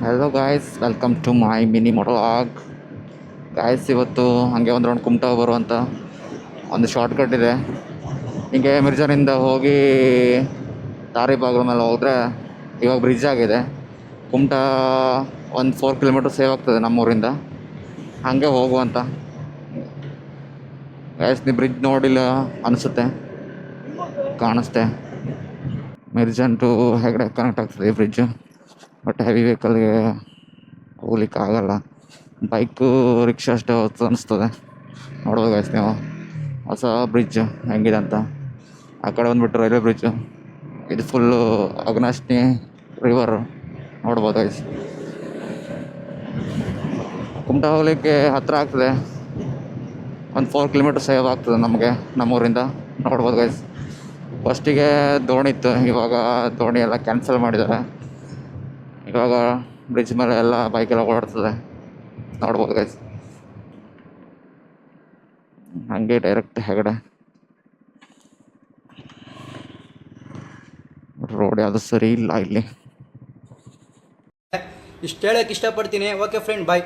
Hello guys, welcome to my mini ಮೊಟಲಾಗ್. Guys, ಇವತ್ತು ಹಾಗೆ ಒಂದು ರೌಂಡ್ ಕುಮಟಾ ಬರುವಂಥ ಒಂದು ಶಾರ್ಟ್ ಕಟ್ ಇದೆ. ಹೀಗೆ ಮಿರ್ಜಾನಿಂದ ಹೋಗಿ ತಾರಿಬಾಗ್ಲ ಮೇಲೆ ಹೋದರೆ ಇವಾಗ ಬ್ರಿಡ್ಜ್ ಆಗಿದೆ. ಕುಮಟಾ ಒಂದು 4 ಕಿಲೋಮೀಟರ್ ಸೇವ್ ಆಗ್ತದೆ ನಮ್ಮೂರಿಂದ. ಹಾಗೆ ಹೋಗುವಂಥ ಗಾಯ್ಸ್, ನೀವು ಬ್ರಿಡ್ಜ್ ನೋಡಿಲ್ಲ ಅನಿಸುತ್ತೆ, ಕಾಣಿಸ್ತೆ. ಮಿರ್ಜಾನ್ ಟು ಹೆಗಡೆ ಕನೆಕ್ಟ್ ಆಗ್ತದೆ ಈ ಬ್ರಿಡ್ಜು. ಬಟ್ ಹೆವಿ ವೆಹಿಕಲ್ಗೆ ಹೋಗ್ಲಿಕ್ಕೆ ಆಗಲ್ಲ. ಬೈಕು ರಿಕ್ಷಾ ಅಷ್ಟೇ ಹೊತ್ತು ಅನಿಸ್ತದೆ. ನೋಡ್ಬೋದು ಗೈಸ್ ನೀವು ಹೊಸ ಬ್ರಿಡ್ಜ್ ಹೆಂಗಿದೆ ಅಂತ. ಆ ಕಡೆ ಬಂದುಬಿಟ್ಟು ರೈಲ್ವೆ ಬ್ರಿಡ್ಜು, ಇದು ಫುಲ್ಲು ಅಗ್ನಾಶ್ನಿ ರಿವರ್ ನೋಡ್ಬೋದು ಗೈಸ್. ಕುಮಟಾ ಹೋಗ್ಲಿಕ್ಕೆ ಹತ್ತಿರ ಆಗ್ತದೆ, ಒಂದು 4 ಕಿಲೋಮೀಟರ್ ಸೇವ್ ಆಗ್ತದೆ ನಮಗೆ ನಮ್ಮೂರಿಂದ. ನೋಡ್ಬೋದು ಗೈಸ್. ಫಸ್ಟಿಗೆ ದೋಣಿ ಇತ್ತು, ಇವಾಗ ದೋಣಿ ಎಲ್ಲ ಕ್ಯಾನ್ಸಲ್ ಮಾಡಿದ್ದಾರೆ. ಇವಾಗ ಬ್ರಿಡ್ಜ್ ಮೇಲೆ ಎಲ್ಲ ಬೈಕೆಲ್ಲ ಓಡಾಡ್ತದೆ, ನೋಡ್ಬೋದು ಗೈಸ್. ಹಂಗೆ ಡೈರೆಕ್ಟ್ ಹೆಗಡೆ ರೋಡ್ ಯಾವುದು ಸರಿ ಇಲ್ಲ ಇಲ್ಲಿ. ಇಷ್ಟು ಹೇಳಕ್ಕೆ ಇಷ್ಟಪಡ್ತೀನಿ. ಓಕೆ ಫ್ರೆಂಡ್, ಬಾಯ್.